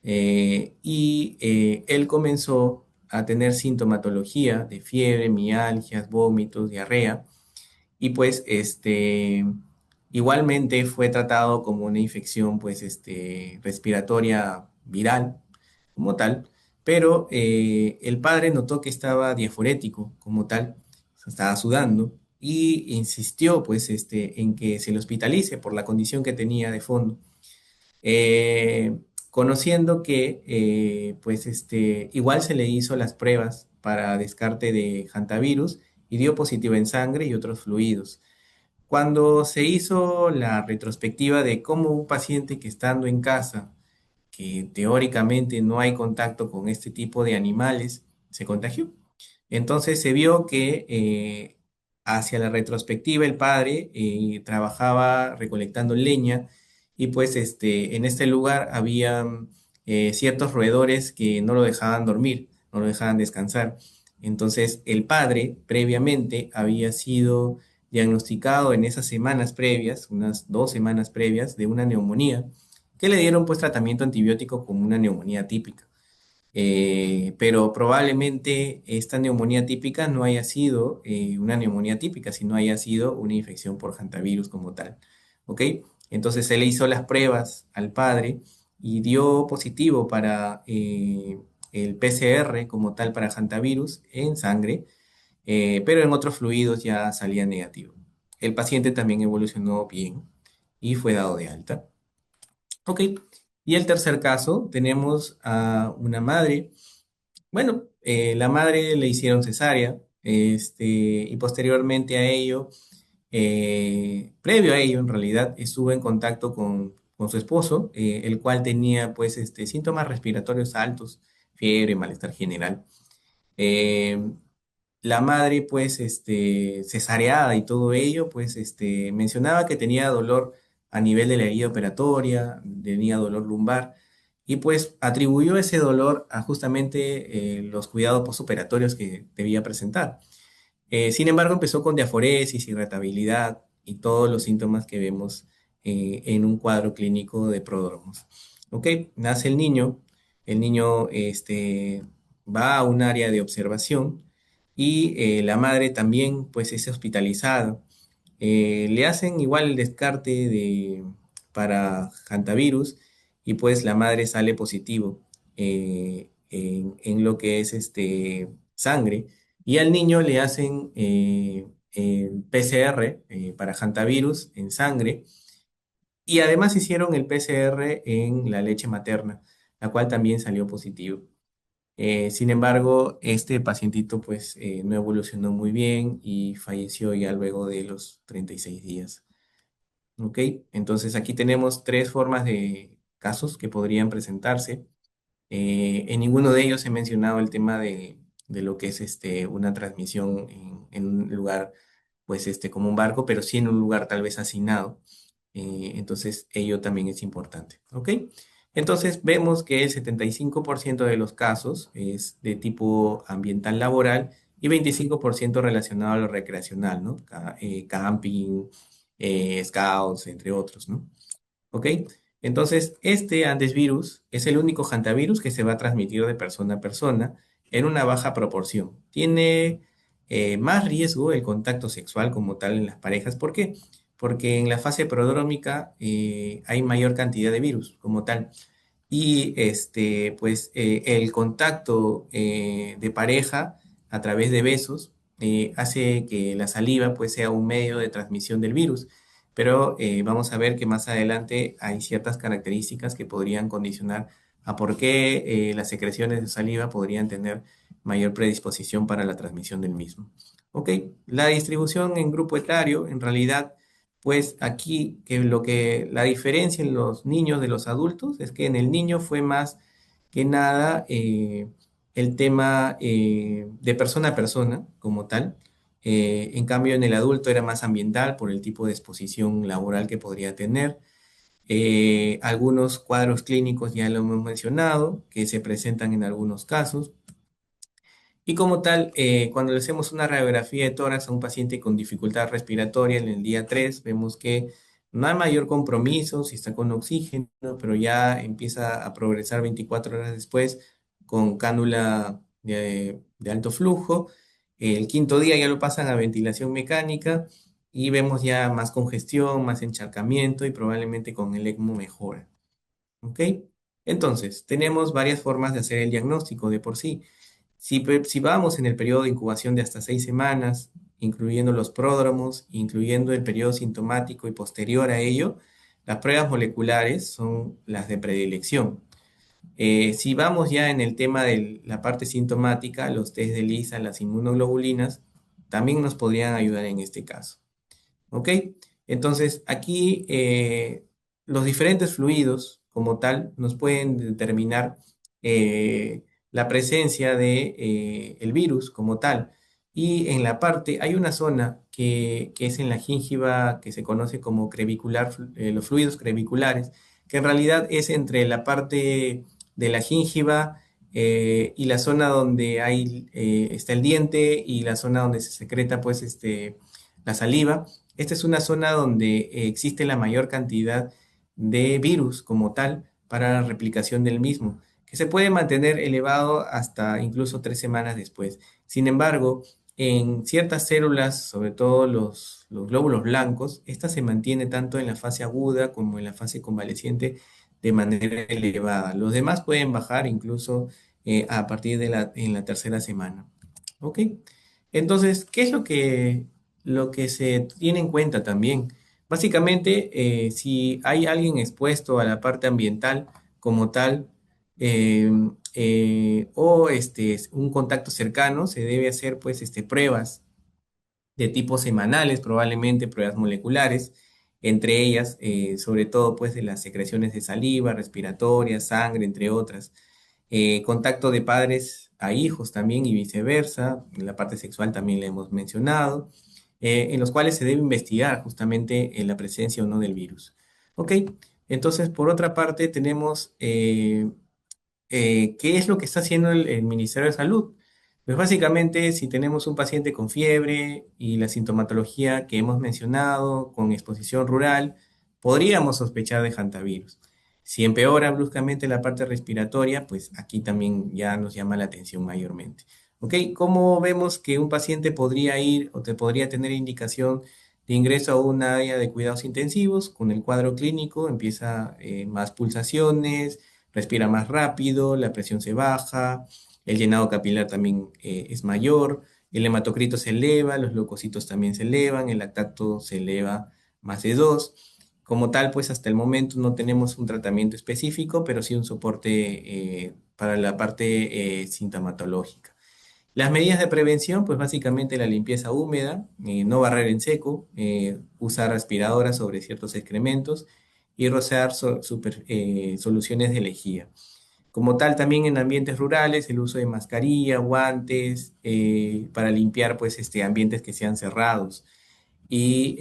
y él comenzó a tener sintomatología de fiebre, mialgias, vómitos, diarrea, y pues igualmente fue tratado como una infección pues respiratoria viral como tal, pero el padre notó que estaba diaforético como tal, o sea, estaba sudando, y insistió pues en que se le hospitalice por la condición que tenía de fondo. Eh, Conociendo que pues igual se le hizo las pruebas para descarte de hantavirus y dio positivo en sangre y otros fluidos. Cuando se hizo la retrospectiva de cómo un paciente que estando en casa, que teóricamente no hay contacto con este tipo de animales, se contagió. Entonces se vio que hacia la retrospectiva el padre trabajaba recolectando leña, y pues en este lugar había ciertos roedores que no lo dejaban dormir, no lo dejaban descansar. Entonces el padre previamente había sido diagnosticado en esas semanas previas, unas 2 semanas previas, de una neumonía, que le dieron pues tratamiento antibiótico como una neumonía típica. Pero probablemente esta neumonía típica no haya sido una neumonía típica, sino haya sido una infección por hantavirus como tal. ¿Ok? Entonces se le hizo las pruebas al padre y dio positivo para el PCR como tal para hantavirus en sangre, pero en otros fluidos ya salía negativo. El paciente también evolucionó bien y fue dado de alta. Ok, y el tercer caso, tenemos a una madre. Bueno, la madre le hicieron cesárea, y posteriormente a ello, previo a ello, en realidad, estuvo en contacto con su esposo, el cual tenía, pues, síntomas respiratorios altos, fiebre, malestar general. Eh, la madre, pues, cesareada y todo ello, pues, mencionaba que tenía dolor a nivel de la herida operatoria, tenía dolor lumbar, y pues atribuyó ese dolor a justamente los cuidados postoperatorios que debía presentar. Sin embargo, empezó con diaforesis, irritabilidad y todos los síntomas que vemos en un cuadro clínico de pródromos. Ok, nace el niño va a un área de observación, y la madre también pues es hospitalizada. Le hacen igual el descarte para hantavirus, y pues la madre sale positivo en lo que es sangre, y al niño le hacen PCR para hantavirus en sangre, y además hicieron el PCR en la leche materna, la cual también salió positivo. Sin embargo, este pacientito pues no evolucionó muy bien y falleció ya luego de los 36 días. ¿Ok? Entonces aquí tenemos tres formas de casos que podrían presentarse. En ninguno de ellos he mencionado el tema de lo que es una transmisión en un lugar, pues como un barco, pero sí en un lugar tal vez asignado. Entonces ello también es importante. ¿Ok? Entonces vemos que el 75% de los casos es de tipo ambiental laboral y 25% relacionado a lo recreacional, ¿no? Camping, scouts, entre otros, ¿no? ¿Ok? Entonces, este Andes virus es el único hantavirus que se va a transmitir de persona a persona en una baja proporción. Tiene más riesgo el contacto sexual como tal en las parejas. ¿Por qué? Porque en la fase prodrómica hay mayor cantidad de virus como tal. Y pues el contacto de pareja a través de besos hace que la saliva pues sea un medio de transmisión del virus. Pero vamos a ver que más adelante hay ciertas características que podrían condicionar a por qué las secreciones de saliva podrían tener mayor predisposición para la transmisión del mismo. Ok, la distribución en grupo etario, en realidad, pues aquí que la diferencia en los niños de los adultos es que en el niño fue más que nada el tema de persona a persona como tal. En cambio, en el adulto era más ambiental por el tipo de exposición laboral que podría tener. Algunos cuadros clínicos ya lo hemos mencionado, que se presentan en algunos casos. Y como tal, cuando le hacemos una radiografía de tórax a un paciente con dificultad respiratoria en el día 3, vemos que no hay mayor compromiso si está con oxígeno, pero ya empieza a progresar 24 horas después con cánula de alto flujo. El quinto día ya lo pasan a ventilación mecánica y vemos ya más congestión, más encharcamiento y probablemente con el ECMO mejora. ¿Ok? Entonces, tenemos varias formas de hacer el diagnóstico de por sí. Si vamos en el periodo de incubación de hasta 6 semanas, incluyendo los pródromos, incluyendo el periodo sintomático y posterior a ello, las pruebas moleculares son las de predilección. Si vamos ya en el tema de la parte sintomática, los test de ELISA, las inmunoglobulinas, también nos podrían ayudar en este caso. ¿Ok? Entonces, aquí los diferentes fluidos como tal nos pueden determinar la presencia de el virus como tal. Y en la parte, hay una zona que es en la gingiva que se conoce como crevicular, los fluidos creviculares, que en realidad es entre la parte de la gingiva y la zona donde está el diente y la zona donde se secreta pues la saliva. Esta es una zona donde existe la mayor cantidad de virus como tal para la replicación del mismo, que se puede mantener elevado hasta incluso 3 semanas después. Sin embargo, en ciertas células, sobre todo los glóbulos blancos, esta se mantiene tanto en la fase aguda como en la fase convaleciente de manera elevada. Los demás pueden bajar incluso a partir en la tercera semana. ¿Ok? Entonces, ¿qué es lo que se tiene en cuenta también? Básicamente, si hay alguien expuesto a la parte ambiental como tal, eh, o un contacto cercano, se debe hacer pues pruebas de tipo semanales, probablemente pruebas moleculares, entre ellas, sobre todo, pues, de las secreciones de saliva, respiratoria, sangre, entre otras. Contacto de padres a hijos también y viceversa, en la parte sexual también le hemos mencionado, en los cuales se debe investigar justamente la presencia o no del virus. ¿Ok? Entonces, por otra parte, tenemos ¿qué es lo que está haciendo el Ministerio de Salud? Pues básicamente, si tenemos un paciente con fiebre y la sintomatología que hemos mencionado, con exposición rural, podríamos sospechar de hantavirus. Si empeora bruscamente la parte respiratoria, pues aquí también ya nos llama la atención mayormente. ¿Ok? ¿Cómo vemos que un paciente podría ir o te podría tener indicación de ingreso a un área de cuidados intensivos? Con el cuadro clínico empieza más pulsaciones, respira más rápido, la presión se baja, el llenado capilar también es mayor, el hematocrito se eleva, los leucocitos también se elevan, el lactato se eleva más de 2. Como tal, pues hasta el momento no tenemos un tratamiento específico, pero sí un soporte para la parte sintomatológica. Las medidas de prevención, pues básicamente la limpieza húmeda, no barrer en seco, usar aspiradoras sobre ciertos excrementos y rociar soluciones de lejía. Como tal, también en ambientes rurales, el uso de mascarilla, guantes, para limpiar pues ambientes que sean cerrados. Y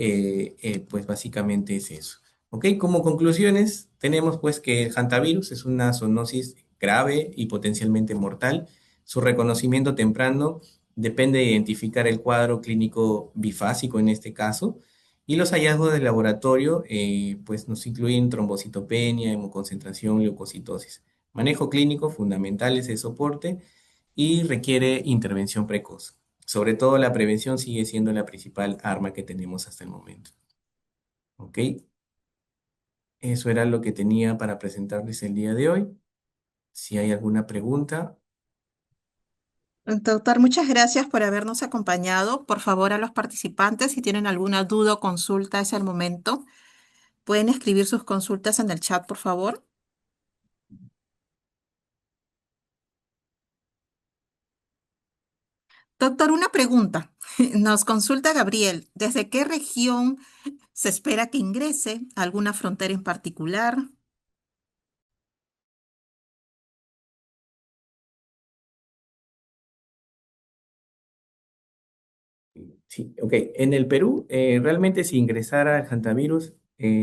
pues básicamente es eso. ¿Ok? Como conclusiones, tenemos pues que el hantavirus es una zoonosis grave y potencialmente mortal. Su reconocimiento temprano depende de identificar el cuadro clínico bifásico en este caso. Y los hallazgos del laboratorio pues nos incluyen trombocitopenia, hemoconcentración, leucocitosis. Manejo clínico fundamental es el soporte y requiere intervención precoz. Sobre todo la prevención sigue siendo la principal arma que tenemos hasta el momento. ¿Ok? Eso era lo que tenía para presentarles el día de hoy. Si hay alguna pregunta, Doctor, muchas gracias por habernos acompañado. Por favor, a los participantes, si tienen alguna duda o consulta, es el momento. Pueden escribir sus consultas en el chat, por favor. Doctor, una pregunta. Nos consulta Gabriel. ¿Desde qué región se espera que ingrese? ¿Alguna frontera en particular? sí, ok. En el Perú, realmente si ingresara el hantavirus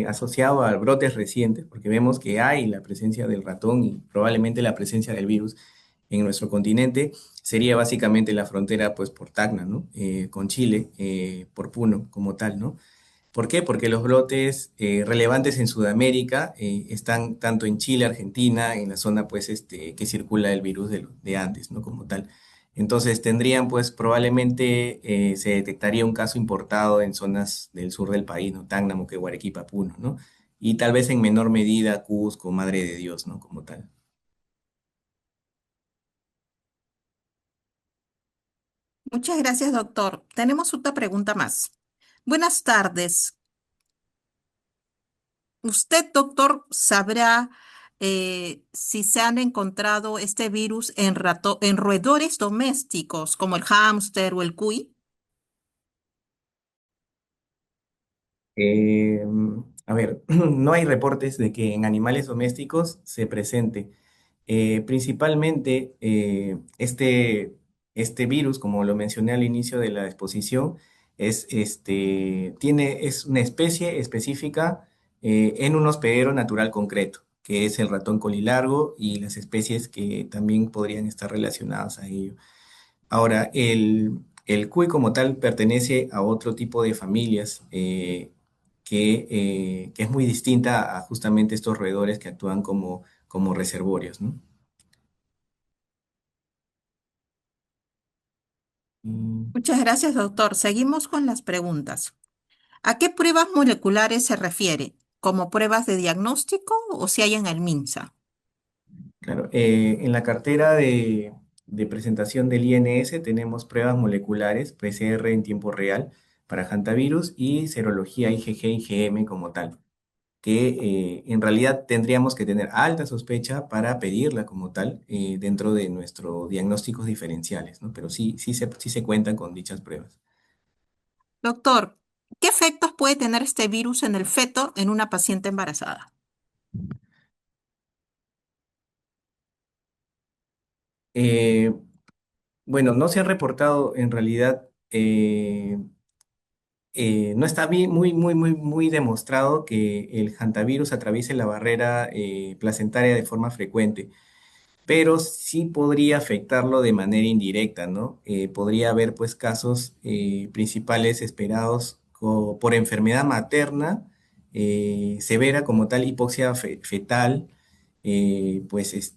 asociado a brotes recientes, porque vemos que hay la presencia del ratón y probablemente la presencia del virus en nuestro continente, sería básicamente la frontera pues por Tacna, ¿no? Con Chile, por Puno como tal, ¿no? ¿Por qué? Porque los brotes relevantes en Sudamérica están tanto en Chile, Argentina, en la zona pues que circula el virus de antes, ¿no? Como tal. Entonces tendrían pues probablemente se detectaría un caso importado en zonas del sur del país, ¿no? Tacna, Moquegua, Arequipa, Puno, ¿no? Y tal vez en menor medida Cusco, Madre de Dios, ¿no? Como tal. Muchas gracias, doctor. Tenemos otra pregunta más. Buenas tardes. ¿Usted, doctor, sabrá si se han encontrado este virus en roedores domésticos como el hámster o el cuy? Eh, a ver, no hay reportes de que en animales domésticos se presente. Principalmente este virus, como lo mencioné al inicio de la exposición, es una especie específica en un hospedero natural concreto, que es el ratón colilargo y las especies que también podrían estar relacionadas a ello. Ahora, el cuy como tal pertenece a otro tipo de familias que es muy distinta a justamente estos roedores que actúan como reservorios, ¿no? Mm, Muchas gracias, doctor. Seguimos con las preguntas. ¿A qué pruebas moleculares se refiere? ¿Como pruebas de diagnóstico o si hay en el MINSA? claro, en la cartera de presentación del INS tenemos pruebas moleculares, PCR en tiempo real para hantavirus y serología IgG-IgM como tal, que en realidad tendríamos que tener alta sospecha para pedirla como tal dentro de nuestros diagnósticos diferenciales, ¿no? Pero sí se cuentan con dichas pruebas. Doctor, ¿qué efectos puede tener este virus en el feto en una paciente embarazada? Eh, bueno, no se ha reportado en realidad, no está bien, muy demostrado que el hantavirus atraviese la barrera placentaria de forma frecuente, pero sí podría afectarlo de manera indirecta, ¿no? Podría haber pues casos principales esperados por enfermedad materna severa como tal, hipoxia fetal, pues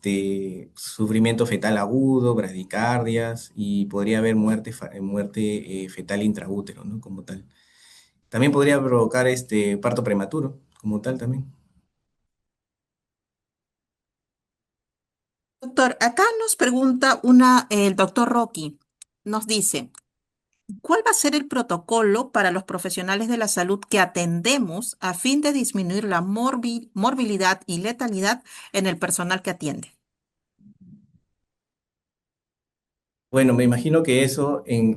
sufrimiento fetal agudo, bradicardias y podría haber muerte fetal intraútero, ¿no? Como tal. También podría provocar parto prematuro, como tal también. Doctor, acá nos pregunta el doctor Rocky. Nos dice, ¿cuál va a ser el protocolo para los profesionales de la salud que atendemos a fin de disminuir la morbilidad y letalidad en el personal que atiende? Bueno, me imagino que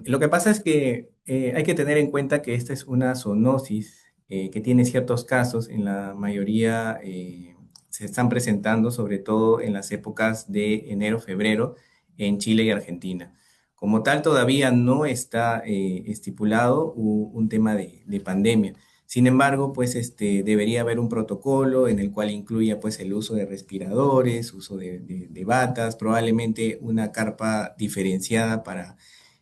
lo que pasa es que hay que tener en cuenta que esta es una zoonosis que tiene ciertos casos, en la mayoría se están presentando sobre todo en las épocas de enero, febrero en Chile y Argentina. Como tal, todavía no está estipulado un tema de pandemia. Sin embargo, pues debería haber un protocolo en el cual incluya pues el uso de respiradores, uso de batas, probablemente una carpa diferenciada para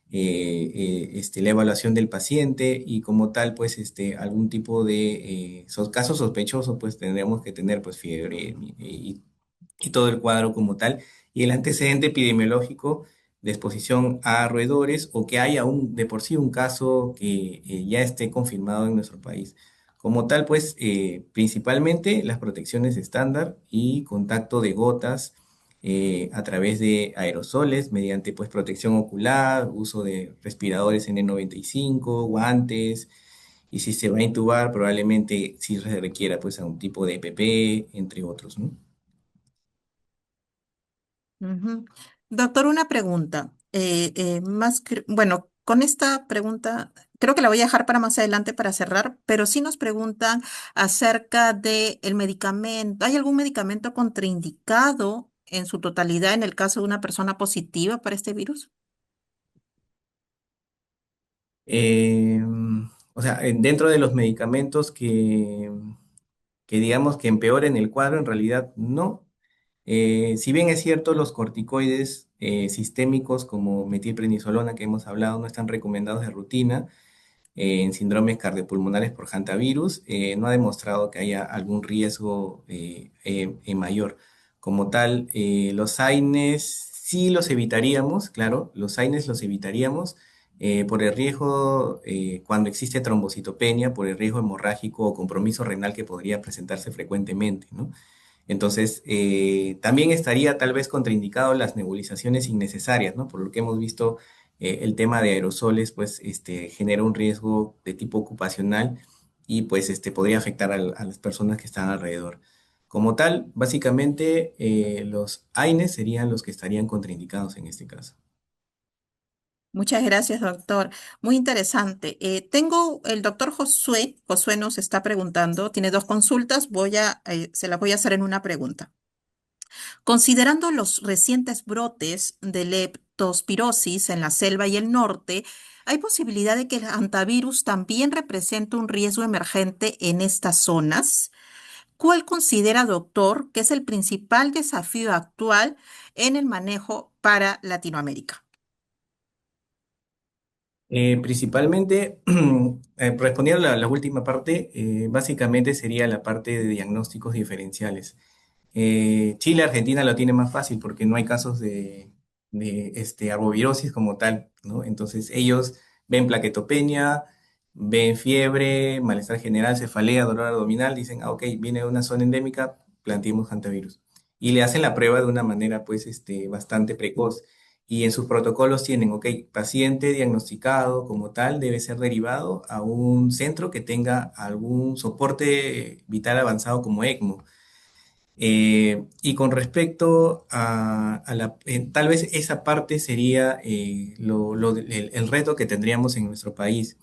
la evaluación del paciente y como tal, pues algún tipo de caso sospechoso, pues tendríamos que tener pues fiebre y todo el cuadro como tal, y el antecedente epidemiológico de exposición a roedores o que haya de por sí un caso que ya esté confirmado en nuestro país. Como tal, pues principalmente las protecciones estándar y contacto de gotas a través de aerosoles mediante pues protección ocular, uso de respiradores N95, guantes, y si se va a intubar probablemente si se requiera pues a un tipo de EPP, entre otros, ¿no? Ujú. Doctor, una pregunta. Bueno, con esta pregunta creo que la voy a dejar para más adelante para cerrar, pero sí nos preguntan acerca del medicamento. ¿Hay algún medicamento contraindicado en su totalidad en el caso de una persona positiva para este virus? Eh, o sea, dentro de los medicamentos que digamos que empeoren el cuadro, en realidad no. Si bien es cierto, los corticoides sistémicos como metilprednisolona que hemos hablado no están recomendados de rutina, en síndromes cardiopulmonares por hantavirus, no ha demostrado que haya algún riesgo mayor. Como tal, los AINES sí los evitaríamos, claro, los AINES los evitaríamos por el riesgo, cuando existe trombocitopenia, por el riesgo hemorrágico o compromiso renal que podría presentarse frecuentemente, ¿no? Entonces, también estaría tal vez contraindicado las nebulizaciones innecesarias, ¿no? Por lo que hemos visto, el tema de aerosoles, pues, genera un riesgo de tipo ocupacional y, pues, podría afectar a las personas que están alrededor. Como tal, básicamente, los AINES serían los que estarían contraindicados en este caso. Muchas gracias, doctor. Muy interesante. Tengo el doctor Josué. Josué nos está preguntando, tiene dos consultas, se las voy a hacer en una pregunta. Considerando los recientes brotes de leptospirosis en la selva y el norte, ¿hay posibilidad de que el hantavirus también represente un riesgo emergente en estas zonas? ¿Cuál considera, doctor, que es el principal desafío actual en el manejo para Latinoamérica? Principalmente, respondiendo a la última parte, básicamente sería la parte de diagnósticos diferenciales. Chile, Argentina lo tiene más fácil porque no hay casos de arbovirosis como tal, ¿no? Entonces ellos ven plaquetopenia, ven fiebre, malestar general, cefalea, dolor abdominal, dicen, ah, ok, viene de una zona endémica, planteemos hantavirus. Y le hacen la prueba de una manera, pues, bastante precoz. Y en sus protocolos tienen, ok, paciente diagnosticado como tal debe ser derivado a un centro que tenga algún soporte vital avanzado como ECMO. Y con respecto tal vez esa parte sería el reto que tendríamos en nuestro país.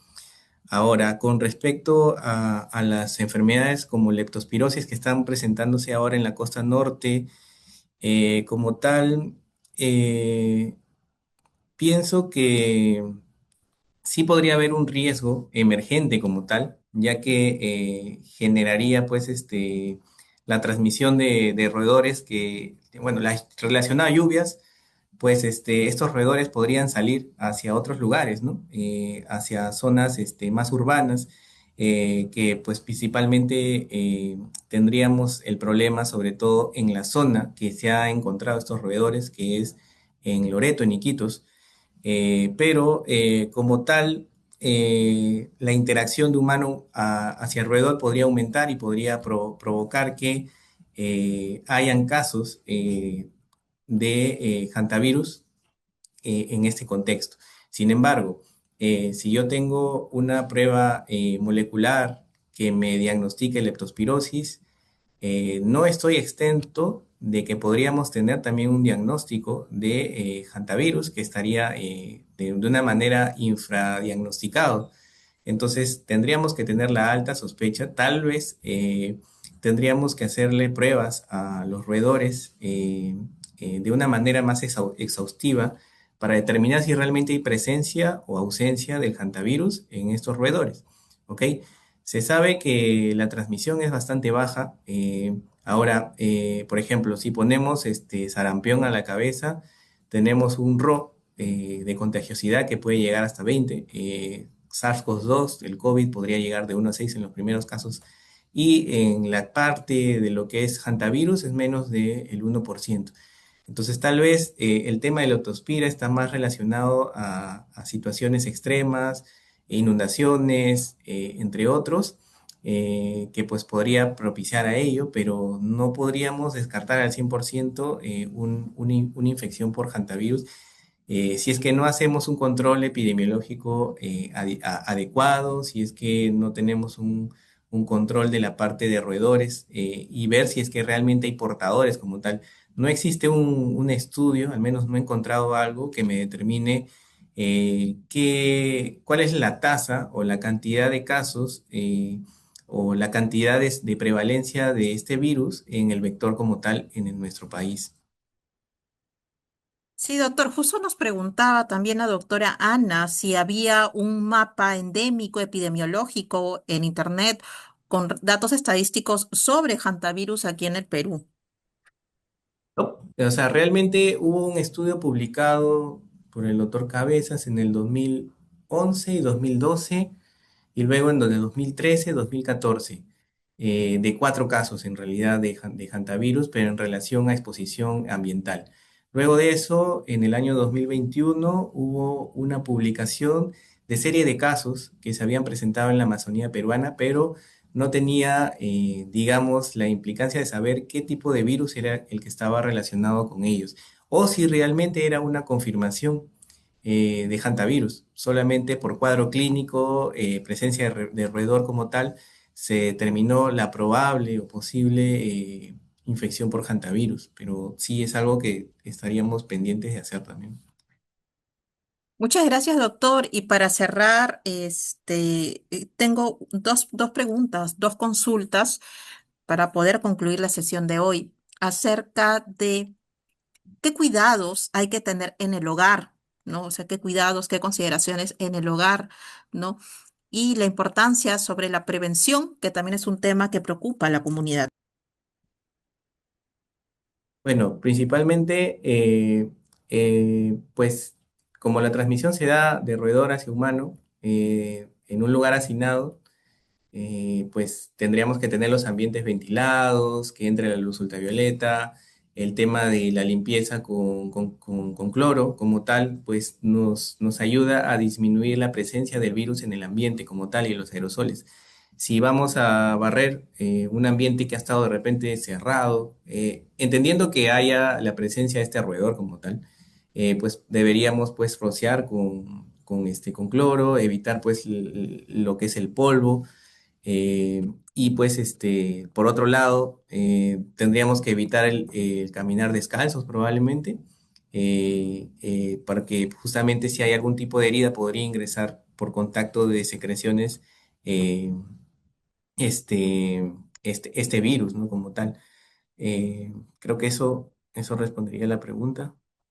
Ahora, con respecto a las enfermedades como leptospirosis que están presentándose ahora en la costa norte, como tal, eh, pienso que sí podría haber un riesgo emergente como tal, ya que generaría pues la transmisión de roedores bueno, relacionada a lluvias, pues estos roedores podrían salir hacia otros lugares, ¿no? Hacia zonas más urbanas, que pues principalmente tendríamos el problema sobre todo en la zona que se ha encontrado estos roedores, que es en Loreto, en Iquitos, pero como tal, la interacción de humano hacia el roedor podría aumentar y podría provocar que hayan casos de hantavirus en este contexto. Sin embargo, si yo tengo una prueba molecular que me diagnostique leptospirosis, no estoy exento de que podríamos tener también un diagnóstico de hantavirus que estaría de una manera infradiagnosticado. Entonces, tendríamos que tener la alta sospecha. Tal vez tendríamos que hacerle pruebas a los roedores de una manera más exhaustiva para determinar si realmente hay presencia o ausencia del hantavirus en estos roedores. ¿Ok? Se sabe que la transmisión es bastante baja. Ahora, por ejemplo, si ponemos sarampión a la cabeza, tenemos un RO de contagiosidad que puede llegar hasta 20. SARS-CoV-2, el COVID, podría llegar de 1 a 6 en los primeros casos. Y en la parte de lo que es hantavirus es menos del 1%. Entonces, tal vez el tema de la leptospira está más relacionado a situaciones extremas, inundaciones, entre otros, que pues podría propiciar a ello, pero no podríamos descartar al 100% una infección por hantavirus si es que no hacemos un control epidemiológico adecuado, si es que no tenemos un control de la parte de roedores y ver si es que realmente hay portadores como tal. No existe un estudio, al menos no he encontrado algo que me determine cuál es la tasa o la cantidad de casos o la cantidad de prevalencia de este virus en el vector como tal en nuestro país. Sí, doctor, justo nos preguntaba también la doctora Ana si había un mapa endémico epidemiológico en Internet con datos estadísticos sobre hantavirus aquí en el Perú. No, o sea, realmente hubo un estudio publicado por el doctor Cabezas en el 2011 y 2012 y luego en el 2013, 2014, de 4 casos en realidad de hantavirus, pero en relación a exposición ambiental. Luego de eso, en el año 2021 hubo una publicación de serie de casos que se habían presentado en la Amazonía peruana, pero no tenía, digamos, la implicancia de saber qué tipo de virus era el que estaba relacionado con ellos, o si realmente era una confirmación de hantavirus. Solamente por cuadro clínico, presencia de roedor como tal, se determinó la probable o posible infección por hantavirus, pero sí es algo que estaríamos pendientes de hacer también. Muchas gracias, doctor. Y para cerrar, tengo dos preguntas, dos consultas para poder concluir la sesión de hoy acerca de qué cuidados hay que tener en el hogar, ¿no? O sea, qué cuidados, qué consideraciones en el hogar, ¿no? Y la importancia sobre la prevención, que también es un tema que preocupa a la comunidad. Bueno, principalmente, pues como la transmisión se da de roedor hacia humano, en un lugar hacinado, pues tendríamos que tener los ambientes ventilados, que entre la luz ultravioleta, el tema de la limpieza con cloro como tal, pues nos ayuda a disminuir la presencia del virus en el ambiente como tal y los aerosoles. Si vamos a barrer un ambiente que ha estado de repente cerrado, entendiendo que haya la presencia de este roedor como tal, pues deberíamos pues rociar con cloro, evitar pues lo que es el polvo y pues por otro lado, tendríamos que evitar el caminar descalzos probablemente, para que justamente si hay algún tipo de herida podría ingresar por contacto de secreciones eh, este virus, ¿no? Como tal. Creo que eso respondería a la pregunta.